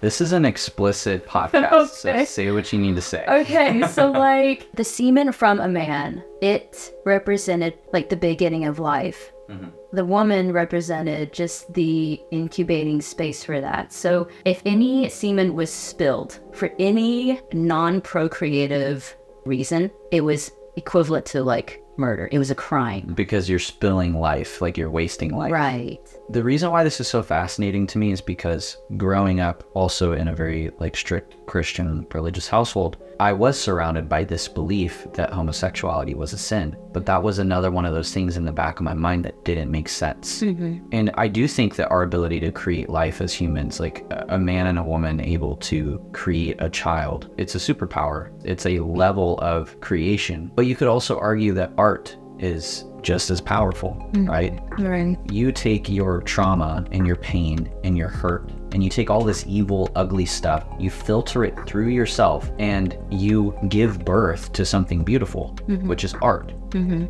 This is an explicit podcast, Okay. so say what you need to say. Okay, so like the semen from a man, it represented like the beginning of life. Mm-hmm. The woman represented just the incubating space for that. So if any semen was spilled for any non-procreative reason, it was equivalent to like murder. It was a crime. Because you're spilling life, like you're wasting life. Right. The reason why this is so fascinating to me is because growing up also in a very like strict Christian religious household, I was surrounded by this belief that homosexuality was a sin. But that was another one of those things in the back of my mind that didn't make sense. Mm-hmm. And I do think that our ability to create life as humans, like a man and a woman able to create a child, it's a superpower. It's a level of creation. But you could also argue that art is just as powerful, right? Right. You take your trauma and your pain and your hurt and you take all this evil, ugly stuff, you filter it through yourself and you give birth to something beautiful, which is art.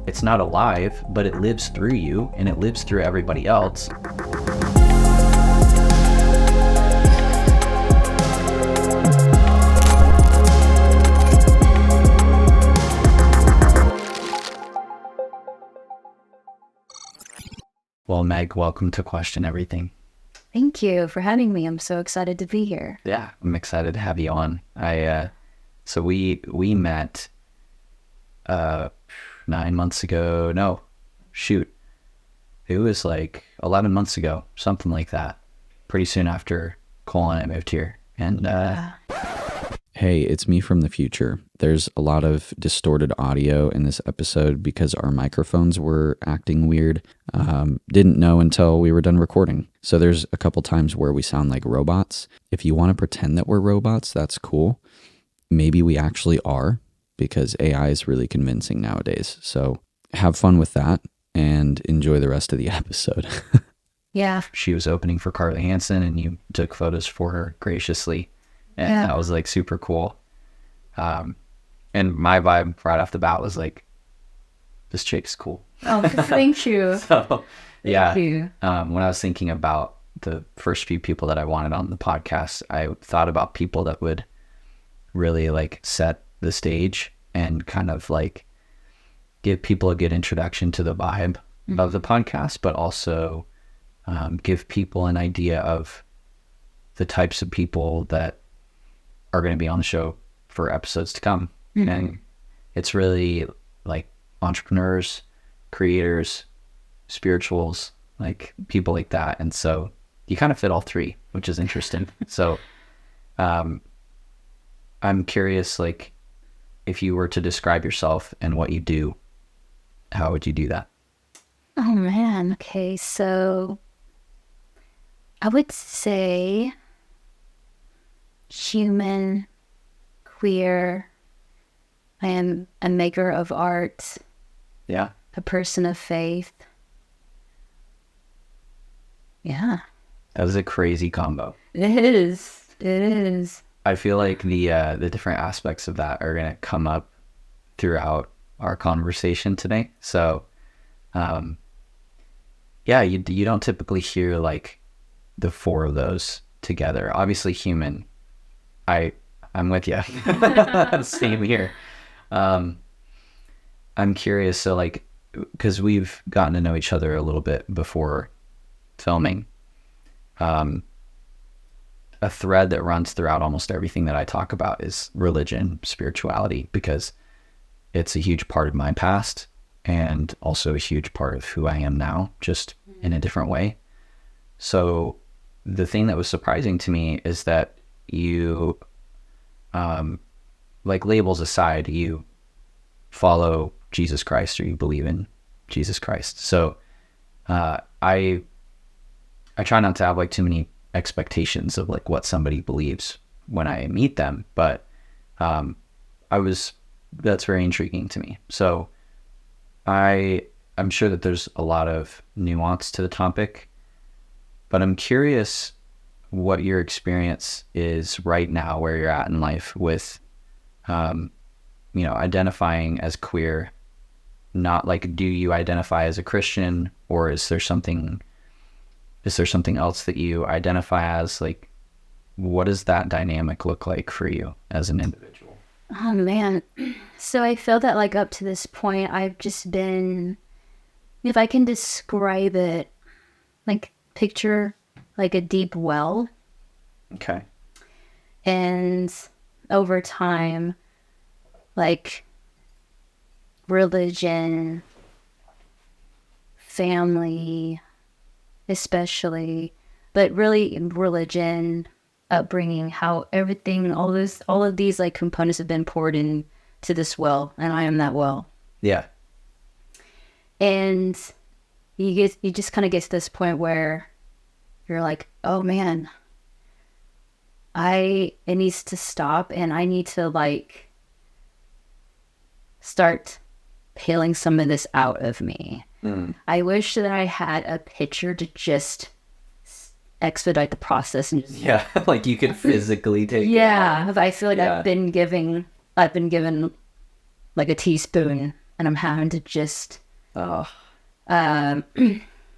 It's not alive, but it lives through you and it lives through everybody else. Well, Meg, welcome to Question Everything. Thank you for having me. I'm so excited to be here. Yeah, I'm excited to have you on. So we met 9 months ago. No, shoot. It was like 11 months ago, something like that. Pretty soon after Cole and I moved here. And hey, it's me from the future. There's a lot of distorted audio in this episode because our microphones were acting weird. Didn't know until we were done recording. So there's a couple times where we sound like robots. If you want to pretend that we're robots, that's cool. Maybe we actually are, because AI is really convincing nowadays. So have fun with that and enjoy the rest of the episode. Yeah. She was opening for Carly Hansen and you took photos for her graciously. And that was like super cool. And my vibe right off the bat was like, this chick's cool. Oh, thank you. So, yeah. Thank you. When I was thinking about the first few people that I wanted on the podcast, I thought about people that would really like set the stage and kind of like give people a good introduction to the vibe of the podcast, but also give people an idea of the types of people that are going to be on the show for episodes to come. And it's really like entrepreneurs, creators, spirituals, like people like that. And so you kind of fit all three, which is interesting. So I'm curious, like, if you were to describe yourself and what you do, how would you do that? Oh, man. Okay, so I would say human, queer. I am a maker of art, Yeah. a person of faith. Yeah. That was a crazy combo. It is. It is. I feel like the different aspects of that are going to come up throughout our conversation today. So, yeah, you don't typically hear like the four of those together. Obviously human, I'm with you. Same here. I'm curious. So like, cause we've gotten to know each other a little bit before filming. A thread that runs throughout almost everything that I talk about is religion, spirituality, because it's a huge part of my past and also a huge part of who I am now, just in a different way. So the thing that was surprising to me is that you, like labels aside, you follow Jesus Christ or you believe in Jesus Christ. So I try not to have like too many expectations of like what somebody believes when I meet them, but that's very intriguing to me. So I'm sure that there's a lot of nuance to the topic, but I'm curious what your experience is right now, where you're at in life with, identifying as queer. Not like, do you identify as a Christian, or is there something else that you identify as? Like, what does that dynamic look like for you as an individual? Oh man. So I feel that like up to this point, I've just been, if I can describe it, like picture like a deep well. Okay. And over time, like religion, family, especially, but really religion, upbringing, how everything, all of these like components have been poured in to this well, and I am that well. Yeah. And you just kind of get to this point where you're like, oh man, it needs to stop, and I need to like start peeling some of this out of me. I wish that I had a picture to just expedite the process and just, Yeah, like you could physically take it. I feel like Yeah. I've been given like a teaspoon, and I'm having to just Oh, um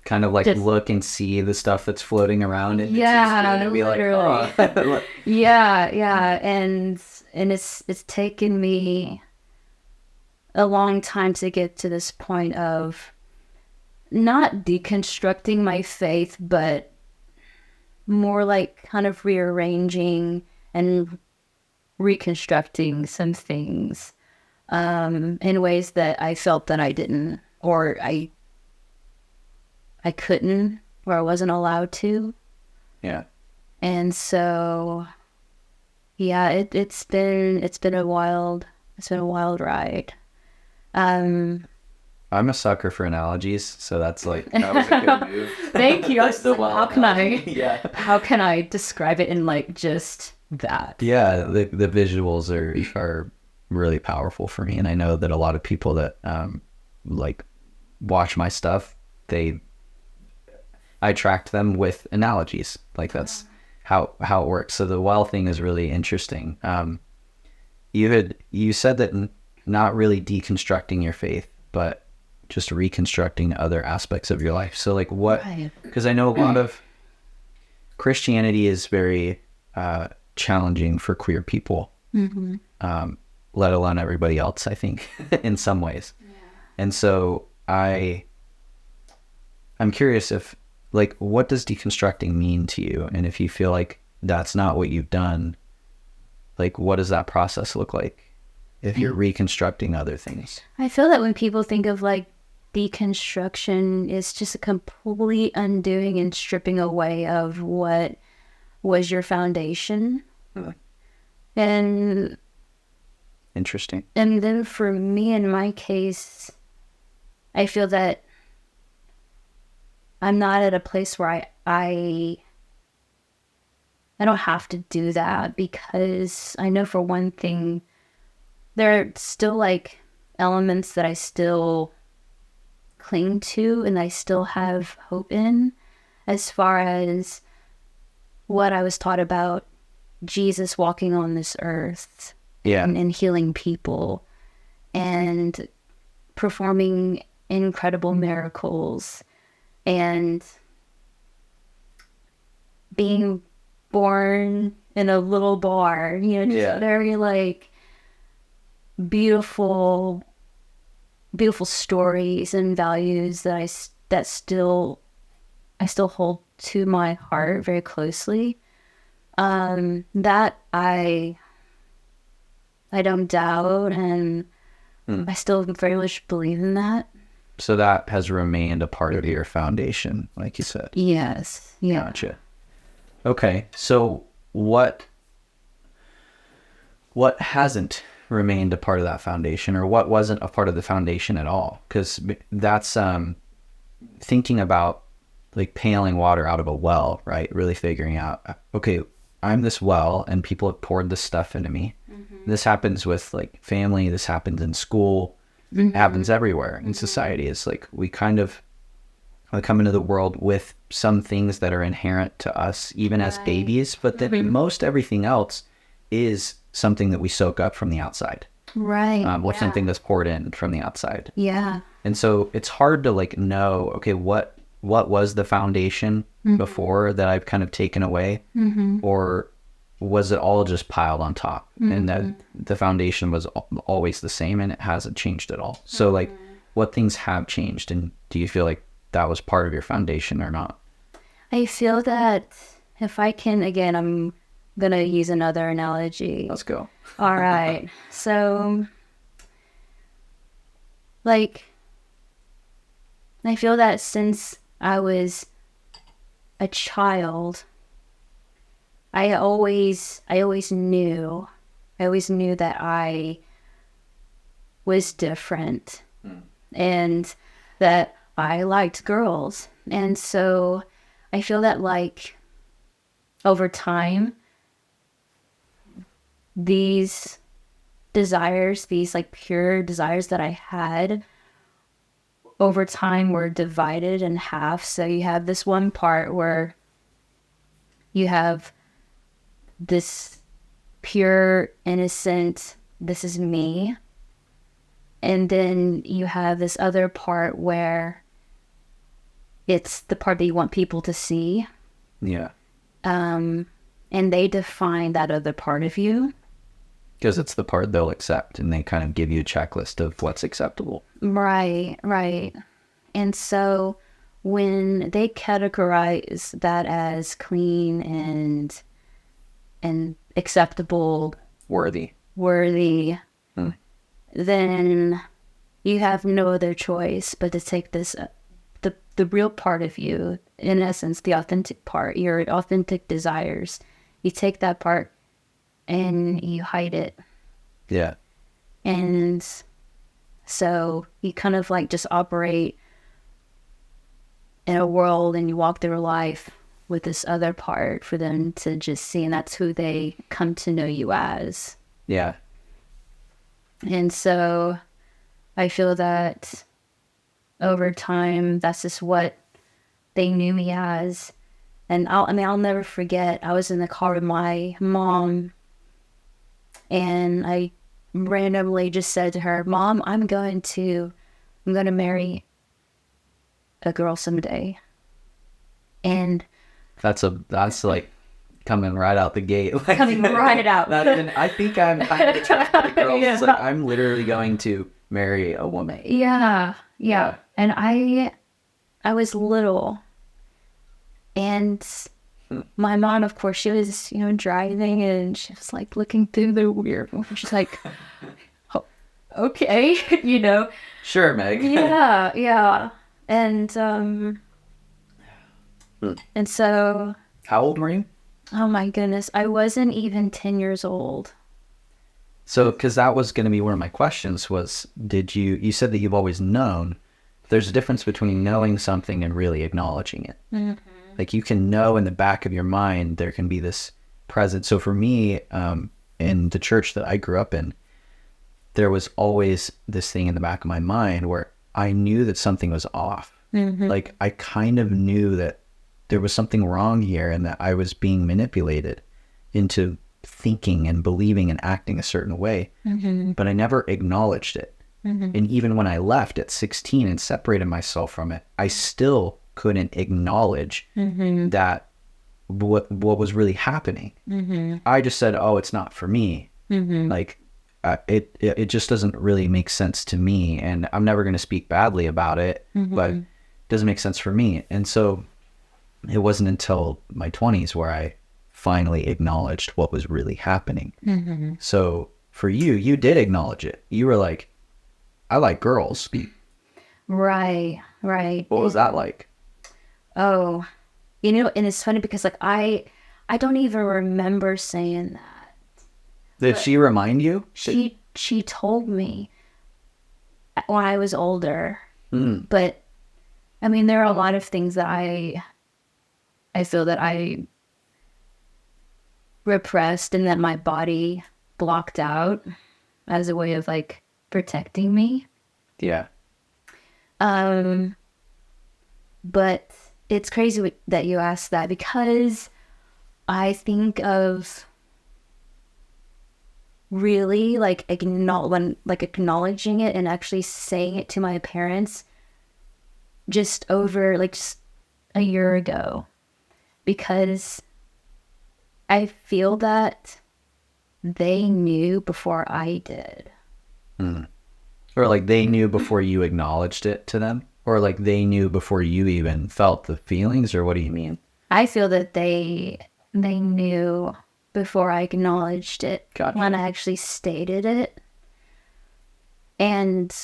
kind of like Just- look and see the stuff that's floating around in the Yeah, teaspoon and be literally. like, oh. yeah, and it's taken me a long time to get to this point of not deconstructing my faith, but more like kind of rearranging and reconstructing some things in ways that I felt that I didn't, or I couldn't, or I wasn't allowed to. Yeah. And so yeah, it's been a wild ride. I'm a sucker for analogies, so that's like, that was a good move. Thank you. I was like, how can Yeah. how can I describe it in like just that? Yeah, the visuals are really powerful for me, and I know that a lot of people that like watch my stuff, I attract them with analogies. Like that's how it works. So the well thing is really interesting. You said that not really deconstructing your faith, but just reconstructing other aspects of your life. So like what? Right. Because I know a lot of Christianity is very challenging for queer people, let alone everybody else, I think, in some ways. Yeah. And so I'm curious if, like, what does deconstructing mean to you? And if you feel like that's not what you've done, like, what does that process look like if you're reconstructing other things? I feel that when people think of like deconstruction, it's just a complete undoing and stripping away of what was your foundation. And Interesting. and then for me, in my case, I feel that I'm not at a place where I don't have to do that, because I know for one thing, there are still like elements that I still cling to and I still have hope in, as far as what I was taught about Jesus walking on this earth. Yeah. And healing people and performing incredible miracles and being born in a little bar, just very like beautiful stories and values that I still hold to my heart very closely. That I don't doubt, and I still very much believe in that. So that has remained a part of your foundation, like you said. Yes. Yeah. Gotcha. Okay. So what hasn't remained a part of that foundation, or what wasn't a part of the foundation at all? Because that's thinking about like paling water out of a well, right? Really figuring out, okay, I'm this well and people have poured this stuff into me. This happens with like family, this happens in school, it happens everywhere in society. It's like we kind of come into the world with some things that are inherent to us even as babies, but then most everything else is something that we soak up from the outside. Right. Or something that's poured in from the outside. Yeah. And so it's hard to like know, okay, what was the foundation before that I've kind of taken away, or was it all just piled on top, and that the foundation was always the same and it hasn't changed at all? So like, what things have changed, and do you feel like that was part of your foundation or not? I feel that if I can, again, I'm gonna use another analogy. Let's go. All right. So, like, I feel that since I was a child, I always knew that I was different and that I liked girls. And so I feel that, like, over time, these desires, these like pure desires that I had over time were divided in half. So you have this one part where you have this pure, innocent, this is me. And then you have this other part where it's the part that you want people to see. Yeah. And they define that other part of you. Because it's the part they'll accept, and they kind of give you a checklist of what's acceptable. Right, right. And so when they categorize that as clean and acceptable, Worthy, then you have no other choice but to take this, the real part of you, in essence, the authentic part, your authentic desires. You take that part and you hide it. Yeah. And so you kind of like just operate in a world, and you walk through life with this other part for them to just see, and that's who they come to know you as. Yeah. And so I feel that over time, that's just what they knew me as. And I'll never forget, I was in the car with my mom, and I randomly just said to her, "Mom, I'm going to marry a girl someday." And That's like coming right out the gate. Like, coming right out. Not even, I think I'm kind of the type of girl. Yeah. It's like, I'm literally going to marry a woman. Yeah. And I was little, and my mom, of course, she was, driving, and she was like looking through the weird. She's like, "Oh, okay," Sure, Meg. Yeah. And so. How old were you? Oh my goodness, I wasn't even 10 years old. So, because that was going to be one of my questions was, you said that you've always known. There's a difference between knowing something and really acknowledging it. Mm-hmm. Like, you can know in the back of your mind, there can be this presence. So for me, in the church that I grew up in, there was always this thing in the back of my mind where I knew that something was off. Mm-hmm. Like, I kind of knew that there was something wrong here, and that I was being manipulated into thinking and believing and acting a certain way. Mm-hmm. But I never acknowledged it. Mm-hmm. And even when I left at 16 and separated myself from it, I still couldn't acknowledge that what was really happening. Mm-hmm. I just said, "Oh, it's not for me." Mm-hmm. Like, it just doesn't really make sense to me, and I'm never going to speak badly about it, but it doesn't make sense for me. And so it wasn't until my 20s where I finally acknowledged what was really happening. Mm-hmm. So for you did acknowledge it. You were like, "I like girls." Right. What was that like? Oh, and it's funny because like I don't even remember saying that. Did she remind you? She told me when I was older. But I mean, there are a lot of things that I feel that I repressed and that my body blocked out as a way of like protecting me. Yeah. But it's crazy that you asked that, because I think of really like acknowledging it and actually saying it to my parents just over like just a year ago, because I feel that they knew before I did. Or like they knew before you acknowledged it to them? Or like they knew before you even felt the feelings? Or what do you mean? I feel that they knew before I acknowledged it. Gotcha. When I actually stated it. And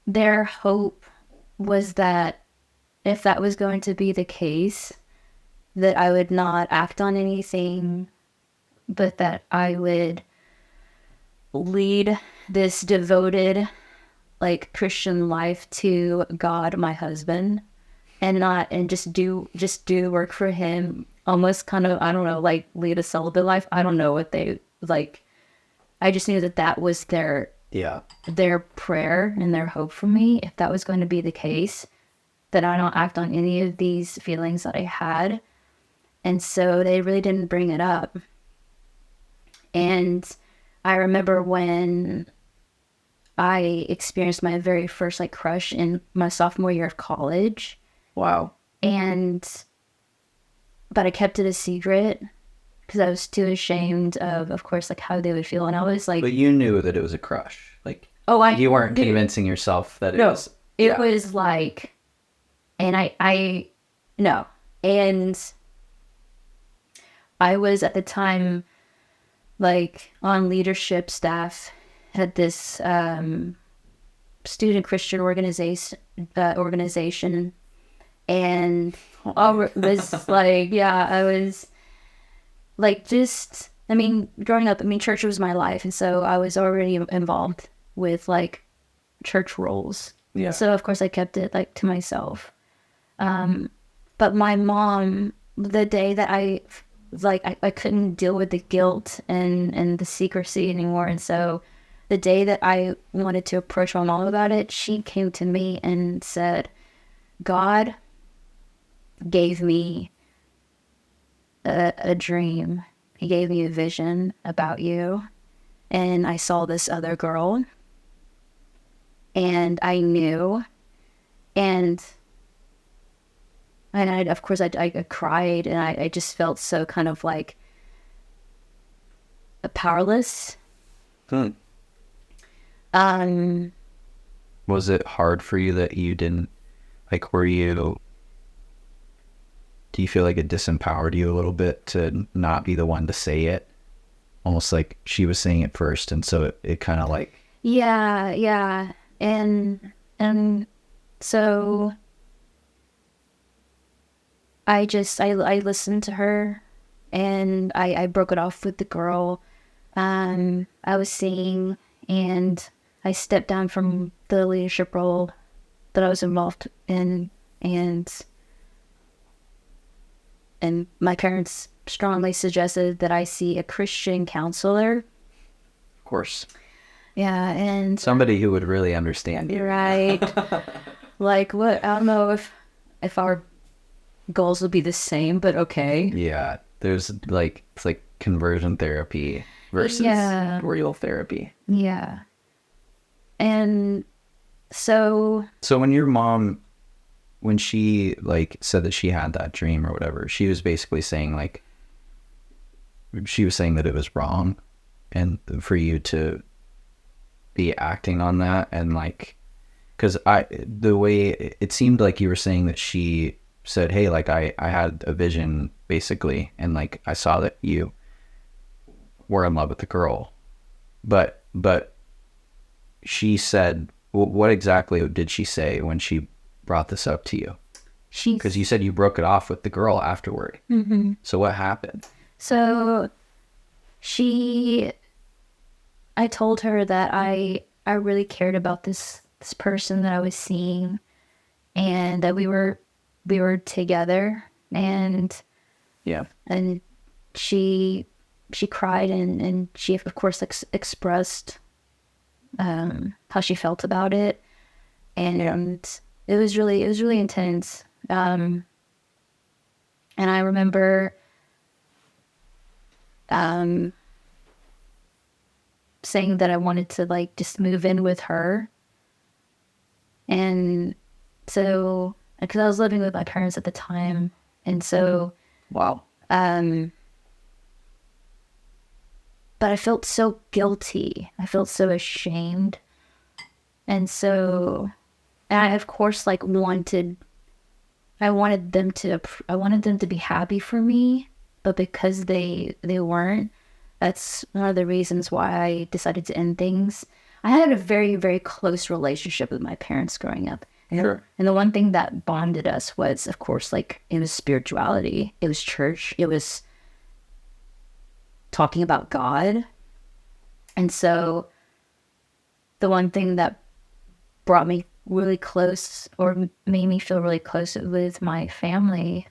their hope was that if that was going to be the case, that I would not act on anything, but that I would lead this devoted, like, Christian life to God, my husband, and just do work for him, almost kind of, I don't know, like lead a celibate life. I don't know what they like. I just knew that that was their prayer and their hope for me. If that was going to be the case, that I don't act on any of these feelings that I had. And so they really didn't bring it up. And I remember when I experienced my very first like crush in my sophomore year of college. Wow. But I kept it a secret because I was too ashamed of course, like how they would feel. And I was like, but you knew that it was a crush. Like, you weren't convincing yourself that it was. It was like, and no. And I was at the time like on leadership staff at this student Christian organization, and I was like, I was like, just, I mean, growing up, I mean, church was my life, and so I was already involved with like church roles. Yeah. So of course I kept it like to myself. But my mom, the day that I couldn't deal with the guilt and the secrecy anymore. And so the day that I wanted to approach my mom about it, she came to me and said, God gave me a dream. He gave me a vision about you. And I saw this other girl. And I knew. And of course, I cried, and I just felt so kind of like powerless. Was it hard for you that you didn't, like, do you feel like it disempowered you a little bit to not be the one to say it? Almost like she was saying it first, and so it kind of like... Yeah. And so I listened to her, and I broke it off with the girl I was seeing, and I stepped down from the leadership role that I was involved in, and my parents strongly suggested that I see a Christian counselor. Of course. Yeah, and somebody who would really understand you. Right. Like, what? I don't know if our goals will be the same, but okay. Yeah, there's like, it's like conversion therapy versus real therapy. Yeah. And so when your mom, when she like said that she had that dream or whatever, she was basically saying like, she was saying that it was wrong, and for you to be acting on that, and like, because the way it seemed like you were saying that she said, hey, like I had a vision basically, and like I saw that you were in love with the girl, but she said, what exactly did she say when she brought this up to you? Because you said you broke it off with the girl afterward. Mm-hmm. So what happened? So I told her that I really cared about this person that I was seeing, and that we were together, and she cried, and she of course expressed how she felt about it, and it was really intense. And I remember saying that I wanted to like just move in with her. And so, because I was living with my parents at the time, and so wow. but I felt so guilty. I felt so ashamed. And so, and I, of course, like I wanted them to be happy for me, but because they weren't, that's one of the reasons why I decided to end things. I had a very, very close relationship with my parents growing up. Sure. And the one thing that bonded us was, of course, like, it was spirituality. It was church. It was talking about God. And so the one thing that brought me really close, or made me feel really close with my family,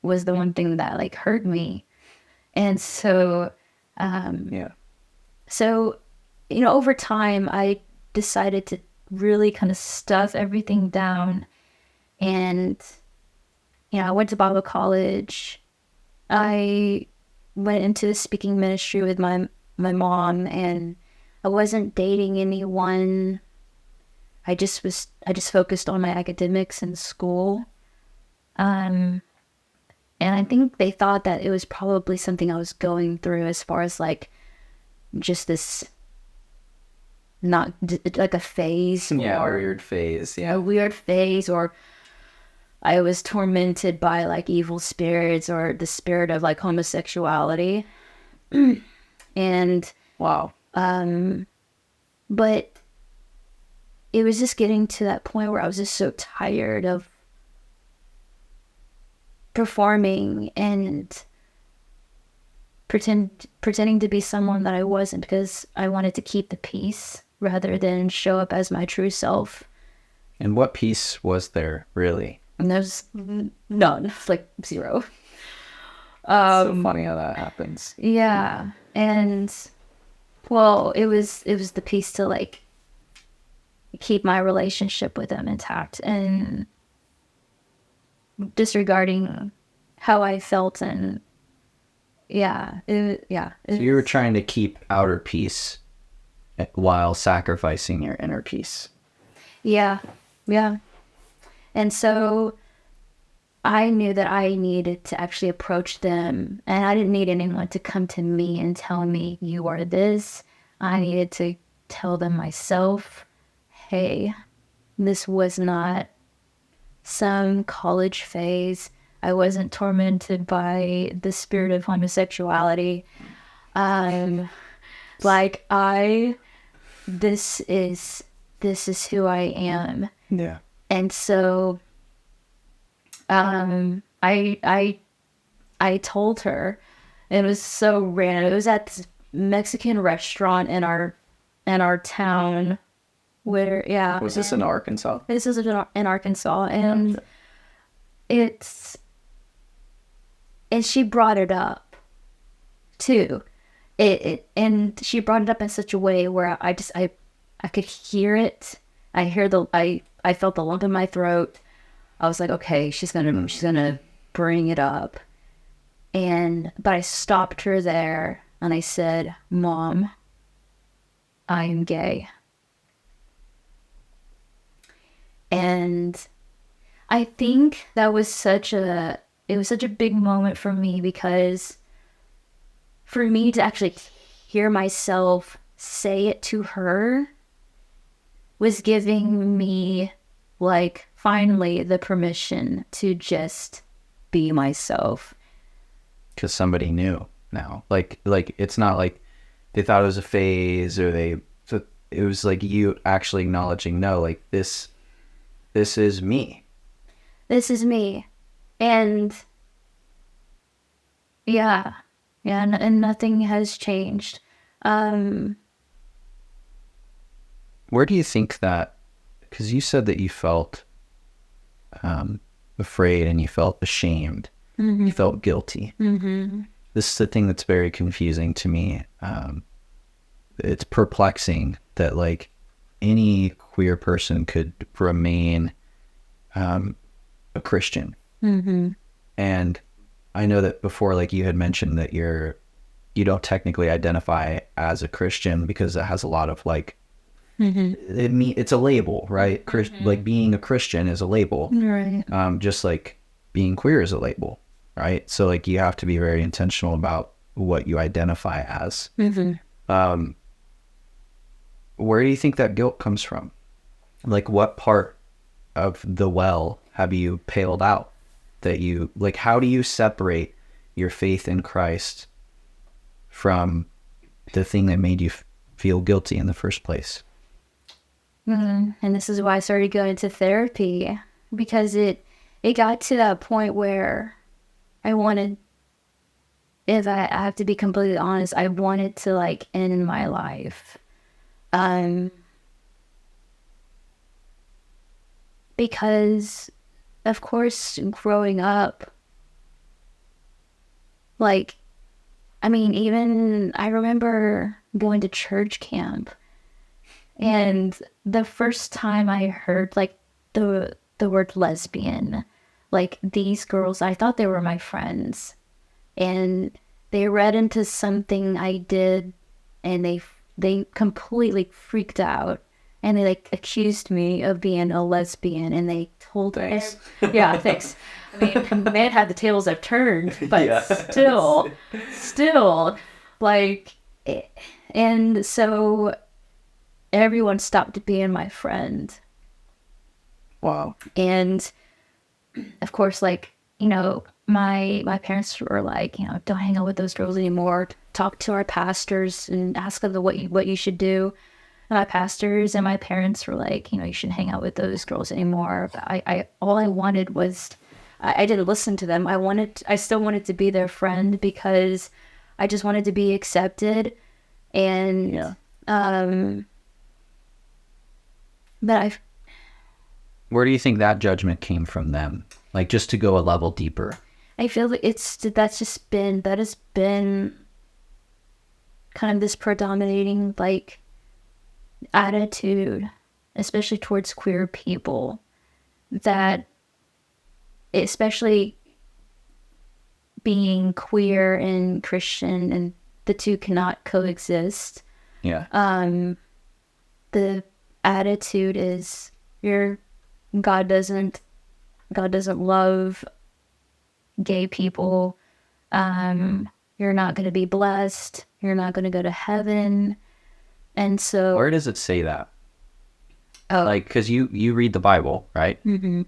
was the one thing that like hurt me. And so, so, you know, over time, I decided to really kind of stuff everything down. And, you know, I went to Bible college. I went into the speaking ministry with my mom, and I wasn't dating anyone. I just focused on my academics and school. And I think they thought that it was probably something I was going through, as far as like just this, not like a phase. Yeah, a weird phase. Yeah. A weird phase, or I was tormented by like evil spirits, or the spirit of like homosexuality. And Wow. but it was just getting to that point where I was just so tired of performing and pretending to be someone that I wasn't, because I wanted to keep the peace rather than show up as my true self. And what peace was there, really? And there's none, like zero. So funny how that happens. Yeah. And well, it was the peace to like keep my relationship with them intact, and disregarding how I felt. And so you were trying to keep outer peace while sacrificing your inner peace. Yeah. And so I knew that I needed to actually approach them, and I didn't need anyone to come to me and tell me, you are this. I needed to tell them myself, hey, this was not some college phase. I wasn't tormented by the spirit of homosexuality. This is who I am. Yeah. And so, I told her. It was so random. It was at this Mexican restaurant in our town. Where, yeah. Was this in Arkansas? This is in Arkansas, and and she brought it up too. And she brought it up in such a way where I could hear it. I felt the lump in my throat. I was like, okay, she's gonna bring it up. But I stopped her there, and I said, Mom, I am gay. And I think that was such a big moment for me, because for me to actually hear myself say it to her was giving me, like, finally the permission to just be myself. Because somebody knew now. Like it's not like they thought it was a phase, or it was like you actually acknowledging, no, like this is me. This is me. And yeah, and nothing has changed. Where do you think that, because you said that you felt afraid and you felt ashamed, you felt guilty. This is the thing that's very confusing to me. It's perplexing that like any queer person could remain a Christian. And I know that before, like you had mentioned that you don't technically identify as a Christian because it has a lot of like, it's a label, right? Like being a Christian is a label, Right. Just like being queer is a label, right? So like you have to be very intentional about what you identify as. Where do you think that guilt comes from? Like, what part of the well have you paled out that you, like, how do you separate your faith in Christ from the thing that made you feel guilty in the first place? And this is why I started going to therapy, because it got to that point where I wanted, if I have to be completely honest, I wanted to like end my life. Because of course, growing up, like, I mean, even I remember going to church camp, and the first time I heard like the word lesbian, like these girls, I thought they were my friends, and they read into something I did, and they completely freaked out, and they like accused me of being a lesbian, and they told us, yeah, thanks. I mean, man had the tables I've turned, but yeah. still, like, and so everyone stopped being my friend. Wow. And of course, like, you know, my parents were like, you know, don't hang out with those girls anymore. Talk to our pastors and ask them what you should do. And my pastors and my parents were like, you know, you shouldn't hang out with those girls anymore. But I all I wanted was, I didn't listen to them. I still wanted to be their friend, because I just wanted to be accepted. And yeah. But where do you think that judgment came from them? Like, just to go a level deeper. I feel like that has been kind of this predominating like attitude, especially towards queer people, that especially being queer and Christian, and the two cannot coexist. Yeah. The attitude is God doesn't love gay people. You're not going to be blessed. You're not going to go to heaven. And so, where does it say that? Oh, like, because you read the Bible, right? Mm-hmm.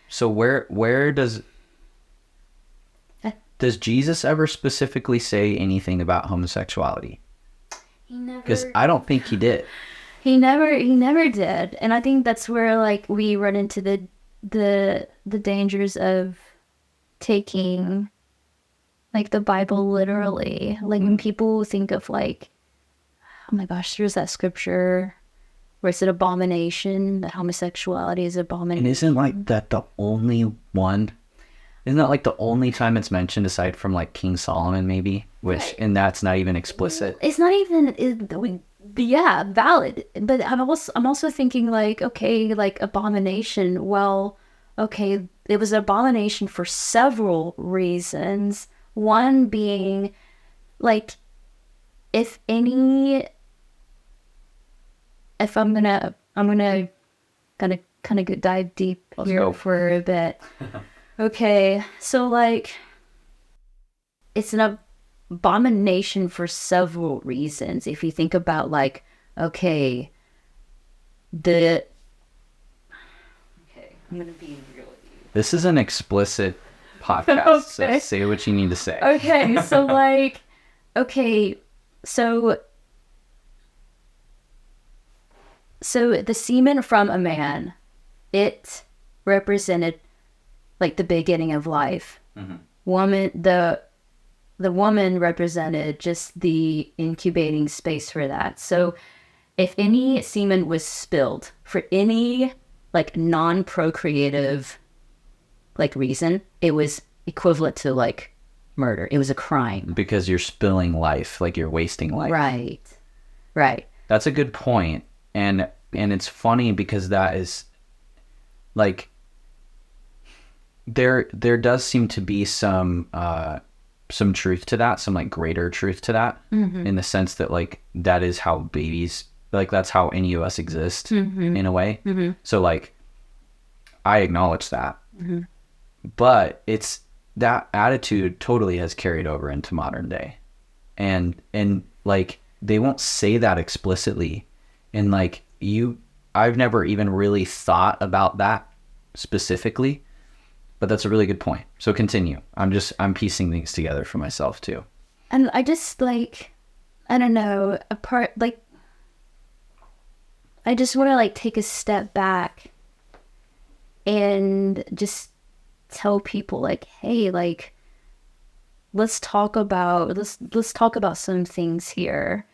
So where does Jesus ever specifically say anything about homosexuality? Because I don't think he did. He never did. And I think that's where like we run into the dangers of taking like the Bible literally. Like when people think of like, oh my gosh, there's that scripture where it's an abomination, that homosexuality is abomination. And isn't like that the only one? Isn't that like the only time it's mentioned, aside from like King Solomon maybe? Which, and that's not even explicit. It's not even, yeah, valid. But I'm also thinking like, okay, like abomination. Well, okay, it was an abomination for several reasons. One being, like, if I'm gonna kind of dive deep here for a bit. Okay, so like, it's an abomination for several reasons. If you think about like, okay, I'm gonna be real with you. This is an explicit podcast, okay. So say what you need to say. Okay, so like, okay, so the semen from a man, it represented like the beginning of life. Mm-hmm. The woman represented just the incubating space for that. So if any semen was spilled for any like non-procreative like reason, it was equivalent to like murder. It was a crime. Because you're spilling life, like you're wasting life. Right. That's a good point. And it's funny because that is like, there does seem to be some truth to that, some like greater truth to that, mm-hmm. in the sense that like that is how babies, like that's how NUS exist, mm-hmm. in a way. Mm-hmm. So like, I acknowledge that, mm-hmm. but it's that attitude totally has carried over into modern day, and like they won't say that explicitly. And like I've never even really thought about that specifically, but that's a really good point. So continue. I'm piecing things together for myself too. And I just like, I don't know, I just want to like take a step back and just tell people like, hey, like, let's talk about some things here.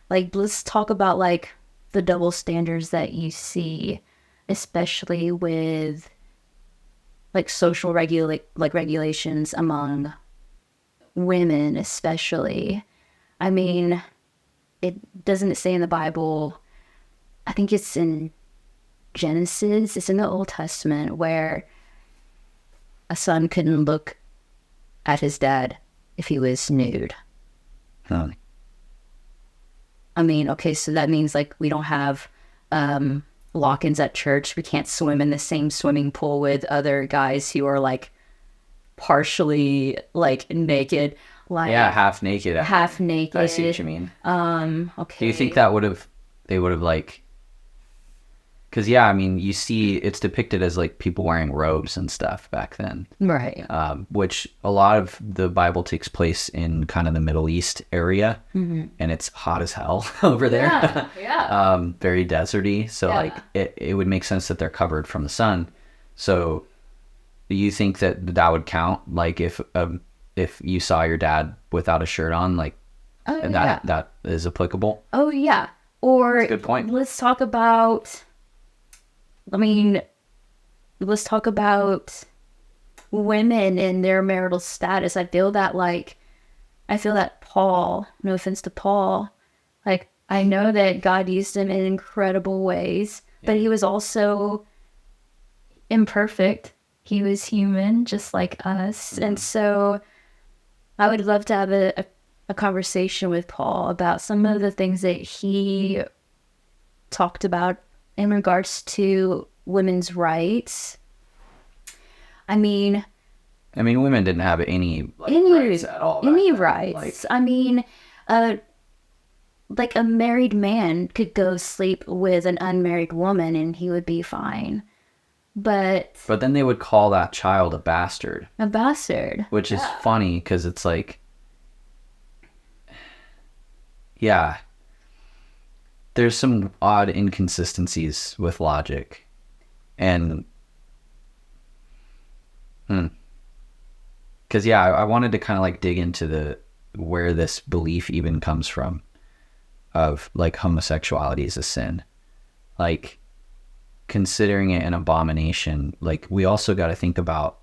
Like, let's talk about like the double standards that you see, especially with like social regulations among women, especially. I mean, it doesn't say in the Bible, I think it's in Genesis, it's in the Old Testament, where a son couldn't look at his dad if he was nude. Huh. I mean, okay, so that means like we don't have lock-ins at church. We can't swim in the same swimming pool with other guys who are like partially like naked. Like, yeah, half naked. Half naked. I see what you mean. Okay. Do you think that they would have like, because yeah, I mean, you see it's depicted as like people wearing robes and stuff back then. Right. Which a lot of the Bible takes place in kind of the Middle East area, and it's hot as hell over there. Yeah, yeah. Very deserty. So like it would make sense that they're covered from the sun. So do you think that would count? Like if you saw your dad without a shirt on, like that is applicable? Oh yeah. Or that's a good point. Let's talk about women and their marital status. I feel that Paul, no offense to Paul, like I know that God used him in incredible ways, but he was also imperfect. He was human, just like us. And so I would love to have a conversation with Paul about some of the things that he talked about in regards to women's rights. I mean, women didn't have any rights at all. Any rights. I mean, like a married man could go sleep with an unmarried woman and he would be fine. But then they would call that child a bastard. A bastard. Which is funny because it's like, yeah, there's some odd inconsistencies with logic. And, because, yeah, I wanted to kind of like dig into where this belief even comes from of like homosexuality is a sin. Like, considering it an abomination, like we also got to think about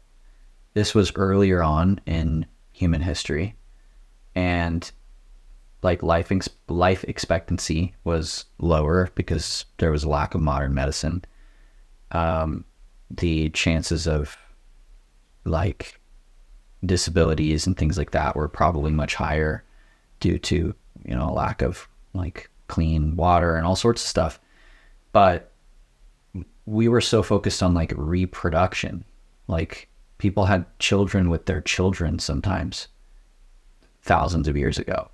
this was earlier on in human history, and like life expectancy was lower because there was a lack of modern medicine. The chances of like disabilities and things like that were probably much higher due to, a lack of like clean water and all sorts of stuff. But we were so focused on like reproduction. Like people had children with their children sometimes thousands of years ago.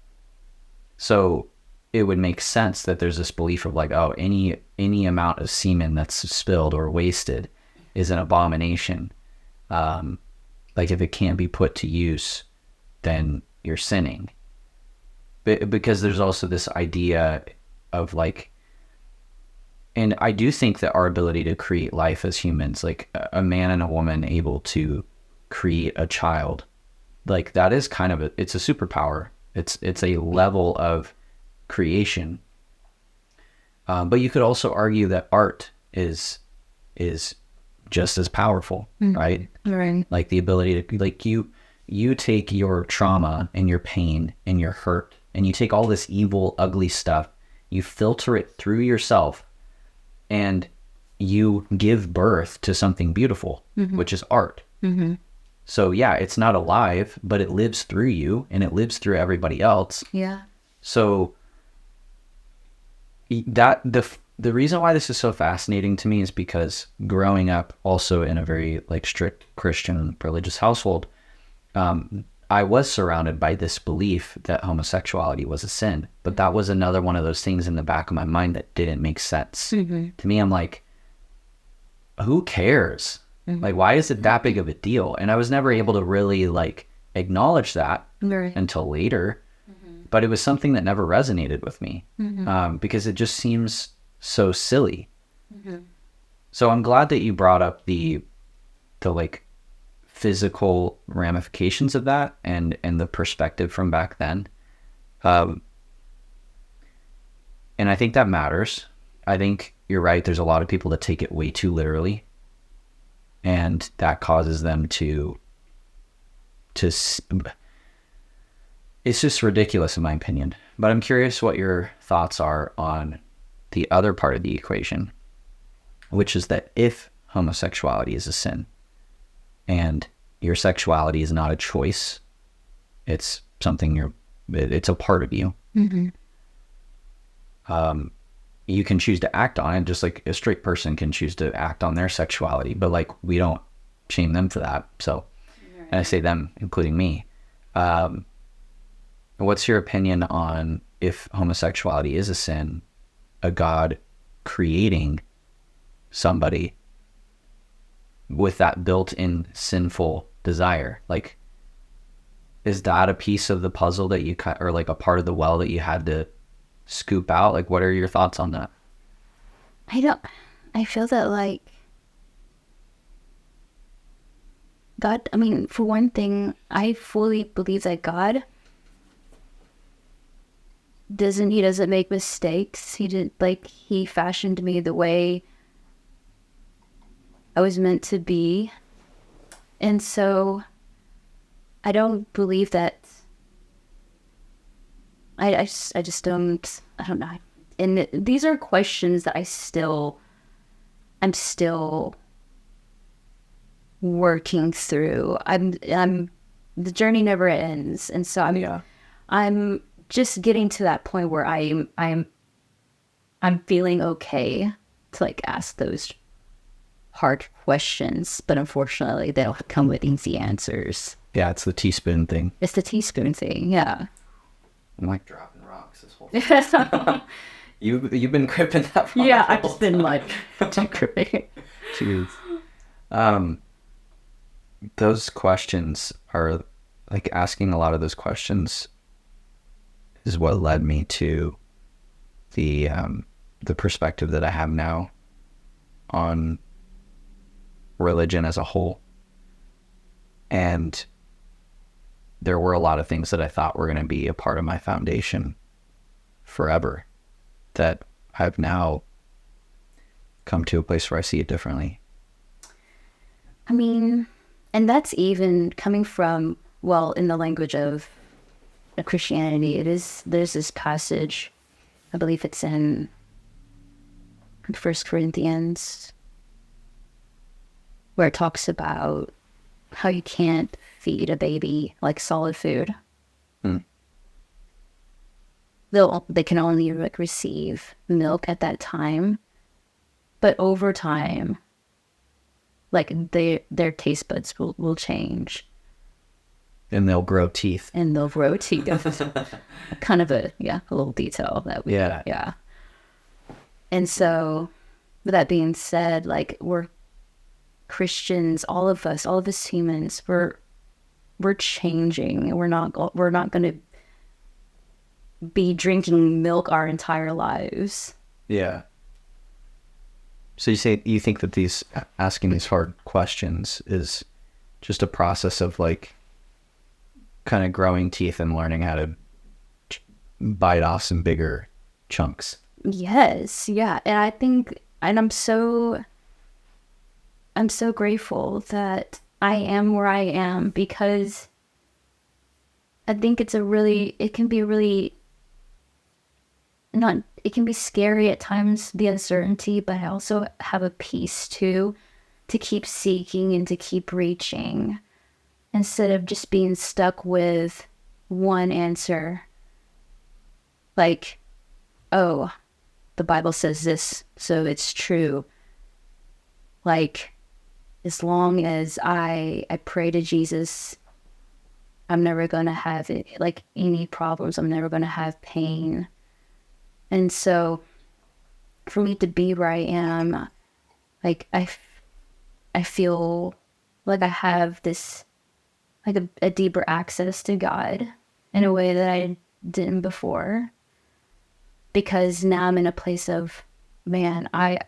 So it would make sense that there's this belief of like, oh, any amount of semen that's spilled or wasted is an abomination. Like if it can't be put to use, then you're sinning. Because there's also this idea of like, and I do think that our ability to create life as humans, like a man and a woman able to create a child, like that is kind of it's a superpower. It's a level of creation. But you could also argue that art is just as powerful, right? Right. Like the ability to, like you take your trauma and your pain and your hurt, and you take all this evil, ugly stuff, you filter it through yourself, and you give birth to something beautiful, which is art. Mm-hmm. So yeah, it's not alive, but it lives through you and it lives through everybody else. Yeah. So that the reason why this is so fascinating to me is because growing up also in a very like strict Christian religious household, I was surrounded by this belief that homosexuality was a sin, but that was another one of those things in the back of my mind that didn't make sense. To me, I'm like, who cares? Like, why is it that big of a deal? And I was never able to really like acknowledge that until later, but it was something that never resonated with me, because it just seems so silly. So I'm glad that you brought up the like physical ramifications of that and the perspective from back then. And I think that matters. I think you're right. There's a lot of people that take it way too literally, and that causes them to it's just ridiculous in my opinion. But I'm curious what your thoughts are on the other part of the equation, which is that if homosexuality is a sin and your sexuality is not a choice, it's something it's a part of you. You can choose to act on it, just like a straight person can choose to act on their sexuality, but like we don't shame them for that. So, and I say them, including me. What's your opinion on if homosexuality is a sin, a God creating somebody with that built-in sinful desire? Like, is that a piece of the puzzle that you cut, or like a part of the well that you had to scoop out? Like, what are your thoughts on that? I feel that like God, I mean, for one thing, I fully believe that God doesn't make mistakes. He fashioned me the way I was meant to be. And so I don't believe that I just don't, I don't know. And these are questions that I'm still working through. The journey never ends. And so I'm just getting to that point where I'm feeling okay to like ask those hard questions, but unfortunately they don't come with easy answers. Yeah, it's the teaspoon thing. It's the teaspoon thing, yeah. I'm like dropping rocks this whole time. You've been gripping that rock. Yeah, I've just been like gripping. Jeez. Those questions are like, asking a lot of those questions is what led me to the perspective that I have now on religion as a whole. And there were a lot of things that I thought were going to be a part of my foundation forever that I've now come to a place where I see it differently. I mean, and that's even coming from, well, in the language of Christianity, there's this passage, I believe it's in 1 Corinthians, where it talks about how you can't feed a baby like solid food. They can only like receive milk at that time, but over time, like their taste buds will change. And they'll grow teeth. Kind of a little detail that we, yeah. And so, with that being said, like, we're Christians, all of us humans, we're changing. We're not going to be drinking milk our entire lives. Yeah. So you think that asking these hard questions is just a process of like kind of growing teeth and learning how to bite off some bigger chunks. Yes, yeah. And I think, and I'm so grateful that I am where I am, because I think it can be scary at times, the uncertainty, but I also have a peace too, to keep seeking and to keep reaching, instead of just being stuck with one answer. Like, oh, the Bible says this, so it's true. Like, as long as I pray to Jesus, I'm never going to have like any problems. I'm never going to have pain. And so for me to be where I am, like I feel like I have this, like a deeper access to God in a way that I didn't before. Because now I'm in a place of, man, I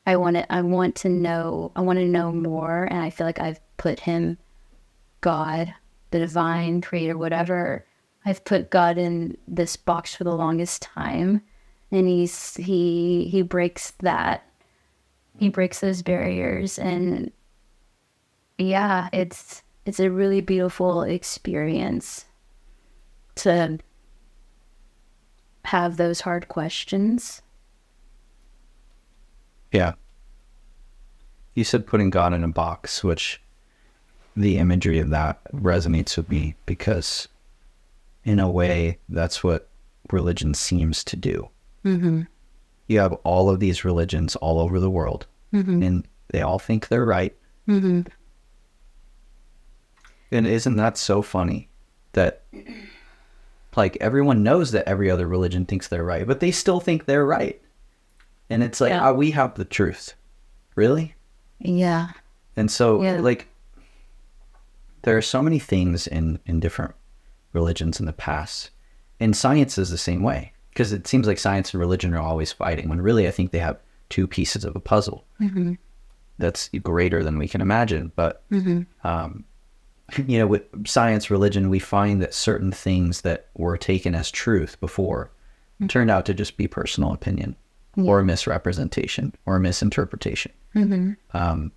want to know more. And I feel like I've put him, God, the divine creator, whatever, I've put God in this box for the longest time. And he breaks that. He breaks those barriers. And yeah, it's a really beautiful experience to have those hard questions. Yeah. You said putting God in a box, which the imagery of that resonates with me because in a way, that's what religion seems to do. Mm-hmm. You have all of these religions all over the world, mm-hmm. and they all think they're right. Mm-hmm. And isn't that so funny that like everyone knows that every other religion thinks they're right, but they still think they're right. And it's like, yeah. we have the truth. Really? Yeah. And so like there are so many things in different religions in the past. And science is the same way. Because it seems like science and religion are always fighting, when really I think they have two pieces of a puzzle. Mm-hmm. That's greater than we can imagine. But, with science, religion, we find that certain things that were taken as truth before turned out to just be personal opinion or a misrepresentation or a misinterpretation. Mm-hmm. And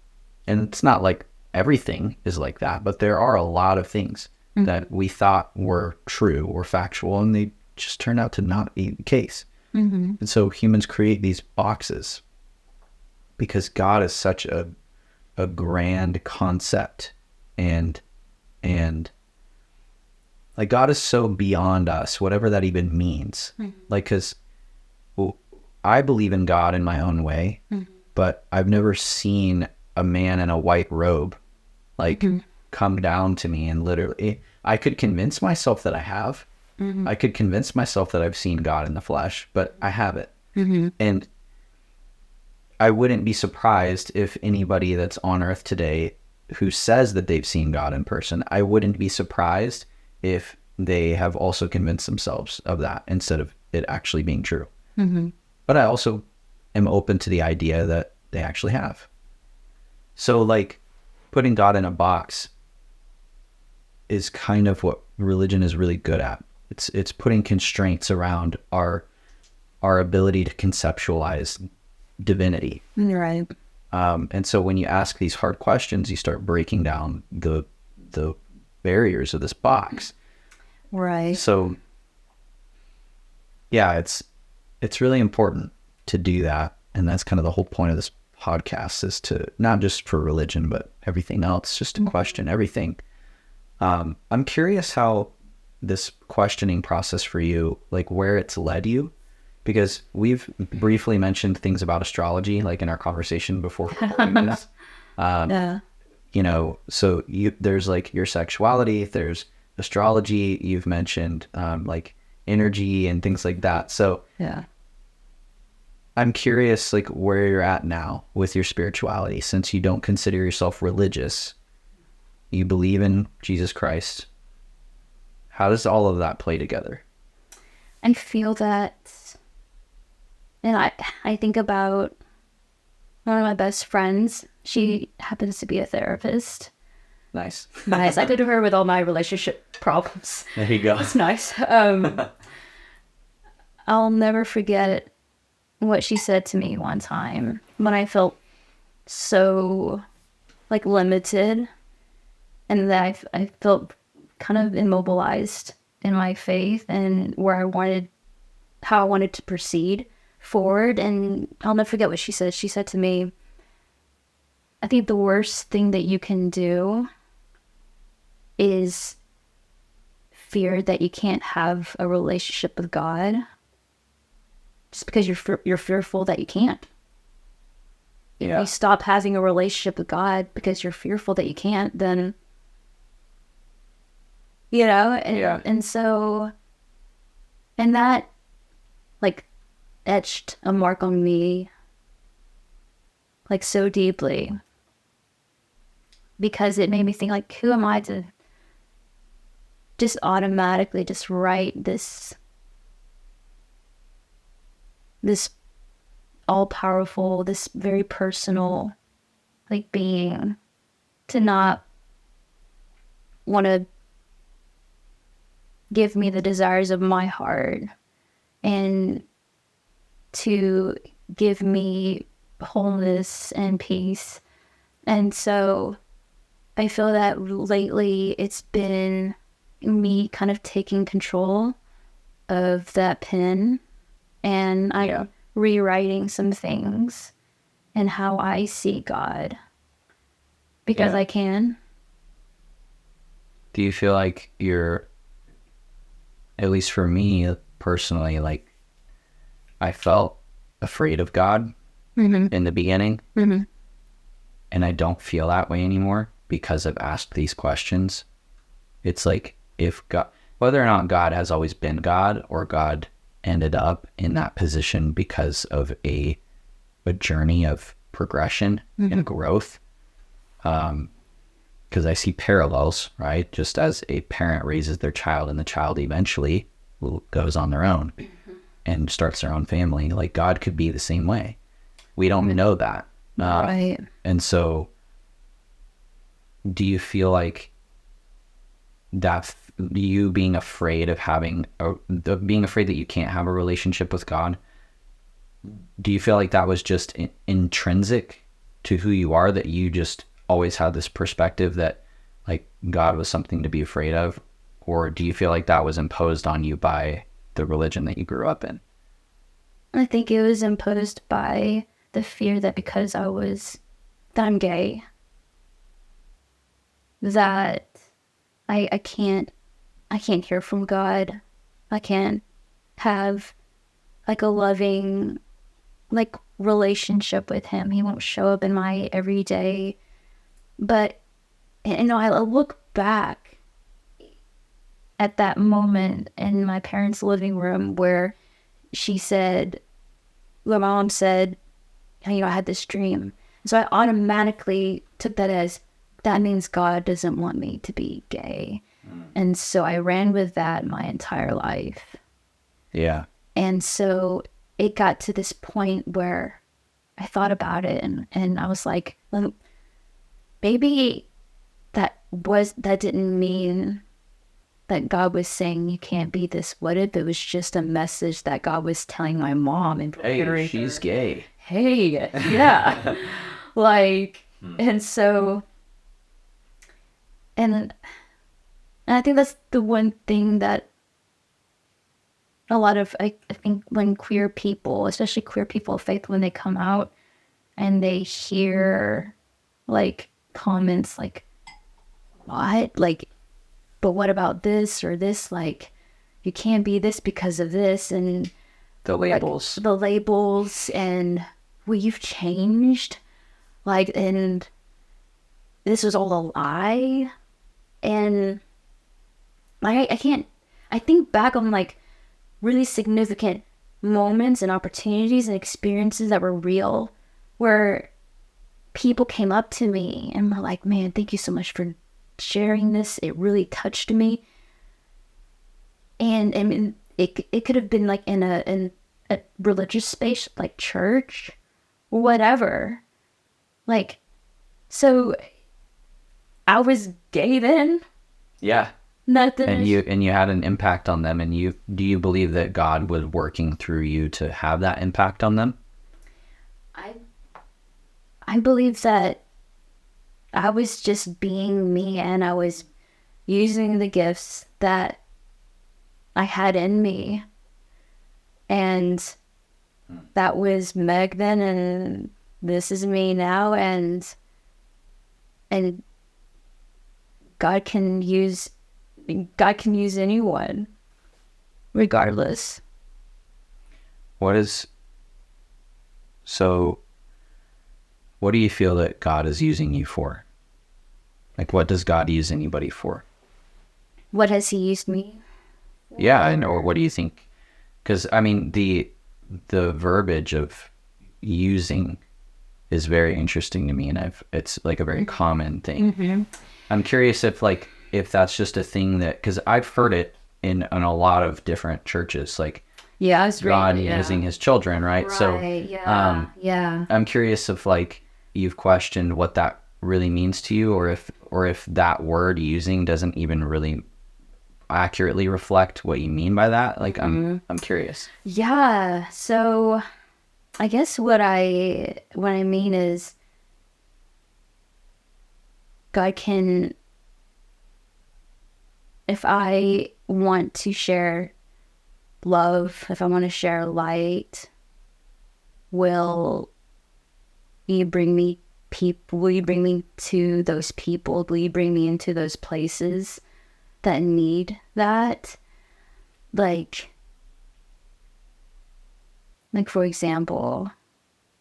it's not like everything is like that, but there are a lot of things that we thought were true or factual, and they just turned out to not be the case. Mm-hmm. And so humans create these boxes because God is such a grand concept, and like God is so beyond us, whatever that even means. Like, because I believe in God in my own way, but I've never seen a man in a white robe like come down to me and literally, I could convince myself that I have. I could convince myself that I've seen God in the flesh, but I haven't. And I wouldn't be surprised if anybody that's on earth today who says that they've seen God in person, I wouldn't be surprised if they have also convinced themselves of that instead of it actually being true. But I also am open to the idea that they actually have. So like putting God in a box is kind of what religion is really good at. It's putting constraints around our ability to conceptualize divinity. Right. And so when you ask these hard questions, you start breaking down the barriers of this box. Right. So yeah, it's really important to do that. And that's kind of the whole point of this podcast, is to not just for religion, but everything else, just to question everything. I'm curious how this questioning process for you, like where it's led you, because we've briefly mentioned things about astrology, like in our conversation before recording this. So there's like your sexuality, there's astrology, you've mentioned like energy and things like that. So I'm curious, like where you're at now with your spirituality, since you don't consider yourself religious, you believe in Jesus Christ. How does all of that play together? I feel that, and I think about one of my best friends. She happens to be a therapist. Nice. Nice. I go to her with all my relationship problems. There you go. It's nice. I'll never forget what she said to me one time when I felt so like limited, and that I felt kind of immobilized in my faith and how I wanted to proceed forward. And I'll never forget what she said. She said to me, I think the worst thing that you can do is fear that you can't have a relationship with God just because you're fearful that you can't. If you stop having a relationship with God because you're fearful that you can't, then you know? And, Yeah. and so, and that like etched a mark on me like so deeply, because it made me think like, who am I to just automatically just write this all powerful, this very personal like being, to not want to give me the desires of my heart and to give me wholeness and peace. And so I feel that lately it's been me kind of taking control of that pen, and I'm rewriting some things and how I see God, because I can. Do you feel like you're, at least for me personally, like I felt afraid of God in the beginning, and I don't feel that way anymore because I've asked these questions. It's like, if God, whether or not God has always been God, or God ended up in that position because of a journey of progression and growth, because I see parallels, right? Just as a parent raises their child and the child eventually goes on their own and starts their own family, like God could be the same way. We don't know that. Right. And so do you feel like that you being afraid of being afraid that you can't have a relationship with God, do you feel like that was just intrinsic to who you are, that you just always had this perspective that like God was something to be afraid of? Or do you feel like that was imposed on you by the religion that you grew up in? I think it was imposed by the fear that because that I'm gay, that I can't hear from God. I can't have like a loving like relationship with him. He won't show up in my everyday. But you know, I look back at that moment in my parents' living room where my mom said, you know, I had this dream. So I automatically took that as, that means God doesn't want me to be gay. And so I ran with that my entire life. Yeah. And so it got to this point where I thought about it, and I was like, well, maybe that didn't mean that God was saying you can't be this. What if it was just a message that God was telling my mom and Hey, she's gay. Hey, yeah. Like, and so, and I think that's the one thing that a lot of, I think when queer people, especially queer people of faith, when they come out and they hear like comments like, what? Like, but what about this or this? Like, you can't be this because of this. And the labels. Like, the labels, and well, you've changed. Like, and this was all a lie. And I can't, I think back on like really significant moments and opportunities and experiences that were real, where people came up to me and were like, man, thank you so much for sharing this. It really touched me. And I mean, it could have been like in a religious space, like church, whatever. Like, so I was gay then. Yeah. Nothing. And you had an impact on them. And do you believe that God was working through you to have that impact on them? I believe that I was just being me, and I was using the gifts that I had in me. And that was Meg then, and this is me now, and God can use anyone, regardless. What do you feel that God is using you for? Like, what does God use anybody for? What has he used me? Yeah, I know. What do you think? Because I mean, the verbiage of using is very interesting to me, and it's like a very common thing. Mm-hmm. I'm curious if that's just a thing that, because I've heard it in a lot of different churches, like Yeah, I was God reading, using his children, right? So yeah, yeah. I'm curious if like you've questioned what that really means to you, or if that word using doesn't even really accurately reflect what you mean by that. Like I'm curious. Yeah, so I guess what I mean is God can, if I want to share love, if I want to share light, will you bring me people? Will you bring me to those people? Will you bring me into those places that need that? Like for example,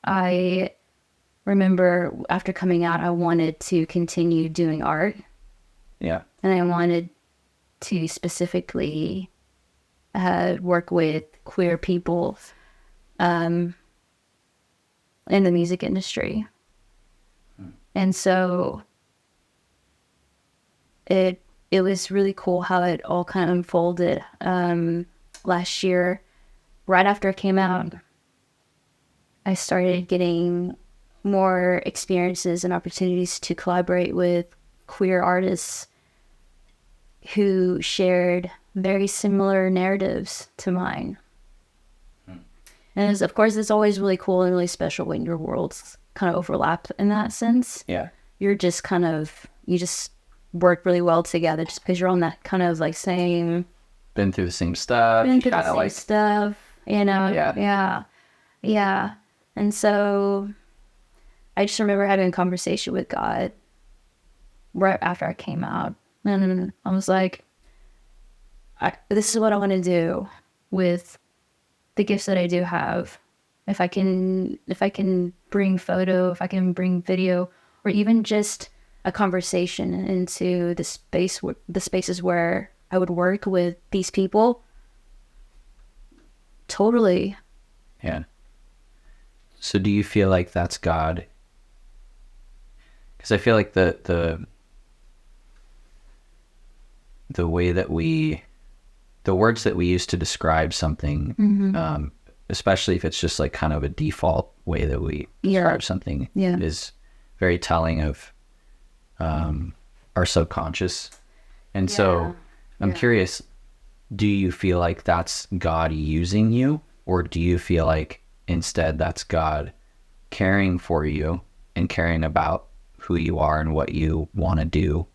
I remember after coming out, I wanted to continue doing art. Yeah. And I wanted to specifically work with queer people in the music industry. And so it was really cool how it all kind of unfolded last year. Right after I came out, I started getting more experiences and opportunities to collaborate with queer artists who shared very similar narratives to mine. And of course, it's always really cool and really special when your worlds kind of overlap in that sense. Yeah. You just work really well together just because you're on that kind of like same... Been through the same stuff. You know? Yeah. Yeah. Yeah. And so I just remember having a conversation with God right after I came out. And I was like, this is what I want to do with the gifts that I do have. If I can bring photo, if I can bring video, or even just a conversation into the spaces where I would work with these people. Totally. Yeah. So do you feel like that's God? Because I feel like the way that the words that we use to describe something, especially if it's just like kind of a default way that we describe something, is very telling of our subconscious. And so I'm curious, do you feel like that's God using you, or do you feel like instead that's God caring for you and caring about who you are and what you want to do,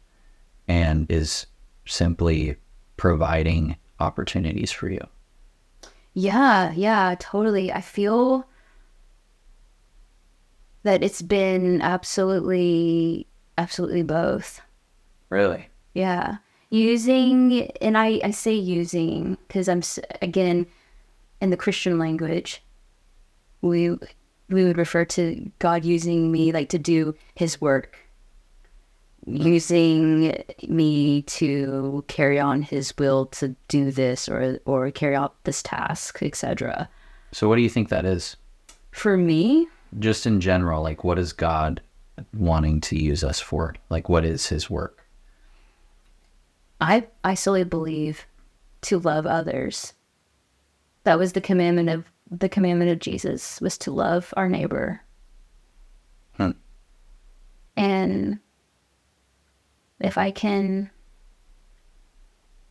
and is simply providing opportunities for you? Yeah, totally. I feel that it's been absolutely both. Really? Yeah. Using, and I say using because again, in the Christian language, we would refer to God using me like to do his work, using me to carry on his will to do this or carry out this task, etc. So what do you think that is? For me? Just in general, like what is God wanting to use us for? Like what is his work? I solely believe to love others. That was the commandment of Jesus, was to love our neighbor. And if I can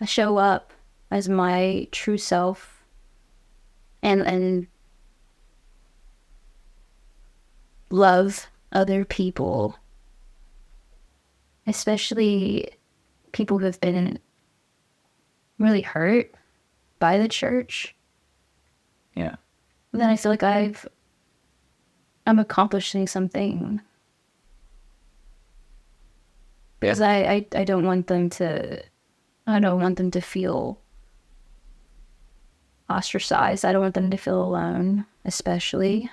show up as my true self and love other people, especially people who have been really hurt by the church, then I feel like I'm accomplishing something. Because I don't want them to feel ostracized. I don't want them to feel alone, especially.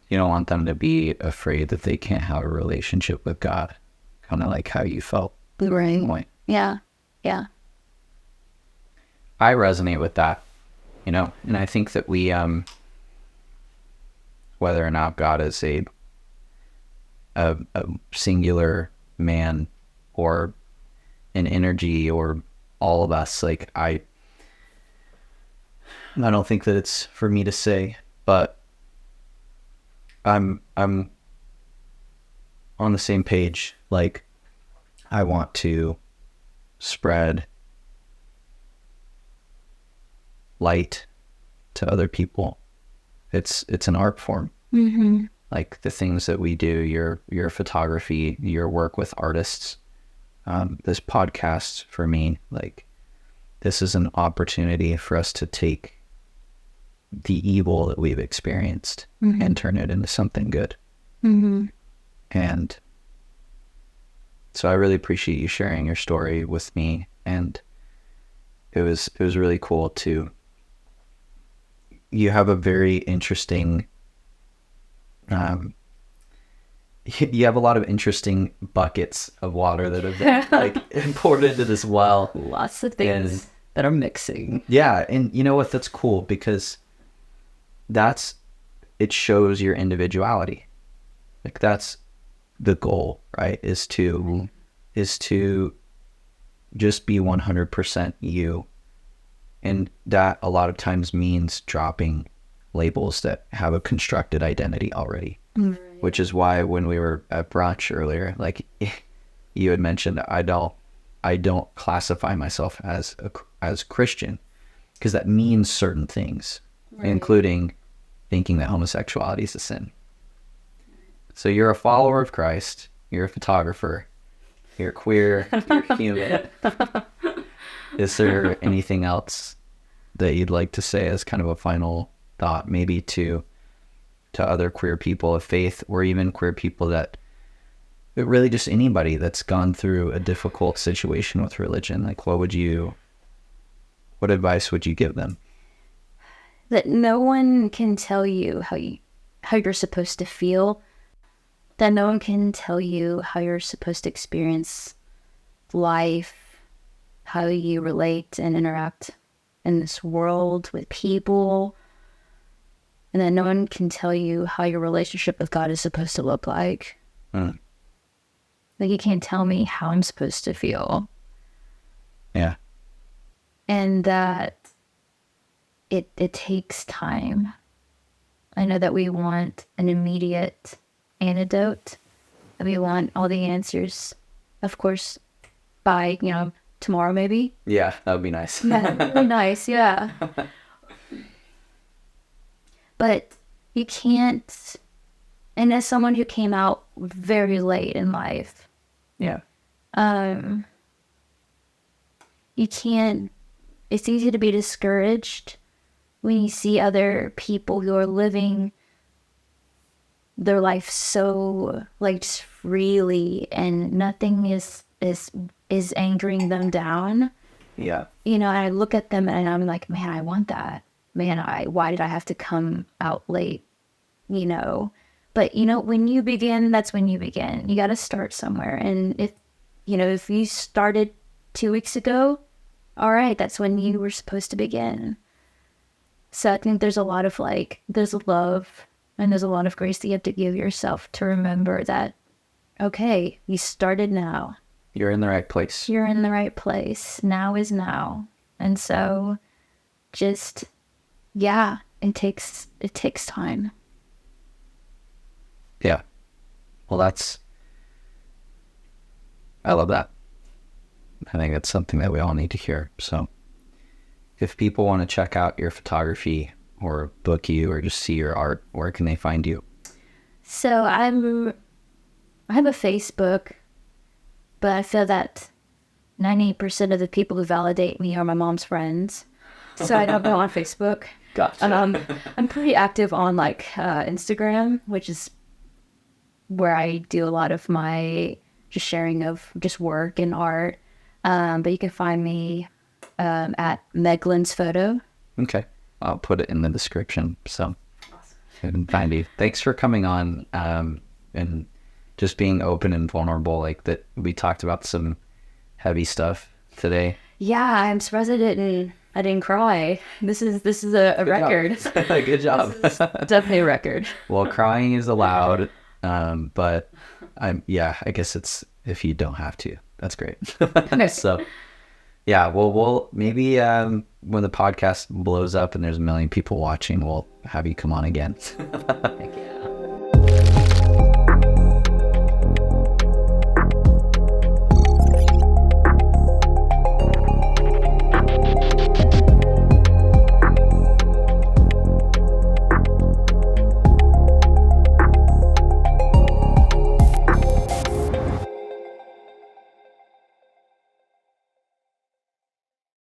You don't want them to be afraid that they can't have a relationship with God, kind of like how you felt. Right. Point. Yeah. I resonate with that, you know, and I think that we, whether or not God is a singular man or an energy or all of us, like I don't think that it's for me to say, but I'm on the same page. Like, I want to spread light to other people. It's an art form. Mm-hmm. Like the things that we do, your photography, your work with artists, this podcast for me, like this is an opportunity for us to take the evil that we've experienced and turn it into something good. And so I really appreciate you sharing your story with me, and it was really cool to. You have a very interesting. You have a lot of interesting buckets of water that have been like poured into this well. Lots of things that are mixing. Yeah, and you know what? That's cool because it shows your individuality. Like that's the goal, right? Is to just be 100% you, and that a lot of times means dropping labels that have a constructed identity already. Which is why when we were at brunch earlier, like you had mentioned, I don't classify myself as Christian, because that means certain things, including thinking that homosexuality is a sin. So you're a follower of Christ, you're a photographer, you're queer, you're human. Is there anything else that you'd like to say as kind of a final thought, maybe to other queer people of faith, or even queer people that really just anybody that's gone through a difficult situation with religion? Like what advice would you give them? That no one can tell you how you're supposed to feel. That no one can tell you how you're supposed to experience life, how you relate and interact in this world with people. And that no one can tell you how your relationship with God is supposed to look like. Like you can't tell me how I'm supposed to feel. Yeah. And that it takes time. I know that we want an immediate antidote. We want all the answers, of course, by, tomorrow maybe. Yeah, that would be nice. Yeah, really nice, yeah. But you can't, and as someone who came out very late in life, yeah, you can't, it's easy to be discouraged when you see other people who are living their life so like just freely and nothing is anchoring them down. Yeah. And I look at them and I'm like, man, I want that. Man, why did I have to come out late? But when you begin, that's when you begin. You got to start somewhere. And if you started 2 weeks ago, all right, that's when you were supposed to begin. So I think there's a lot of there's a love and there's a lot of grace that you have to give yourself to remember that, okay, you started now. You're in the right place. You're in the right place. Now is now. And so just, yeah, it takes time. Yeah. Well, I love that. I think that's something that we all need to hear. So if people want to check out your photography or book you or just see your art, where can they find you? So I have a Facebook, but I feel that 90% of the people who validate me are my mom's friends. So I don't go on Facebook. Gotcha. I'm pretty active on Instagram, which is where I do a lot of my just sharing of just work and art. But you can find me at Meglin's Photo. Okay. I'll put it in the description so you can find you. Thanks for coming on and just being open and vulnerable like that. We talked about some heavy stuff today. Yeah, I'm surprised I I didn't cry. This is a record. Good job. This is definitely a record. Well, crying is allowed, but I guess it's if you don't have to. That's great. So, yeah, well, we'll maybe when the podcast blows up and there's a million people watching, we'll have you come on again. Heck yeah.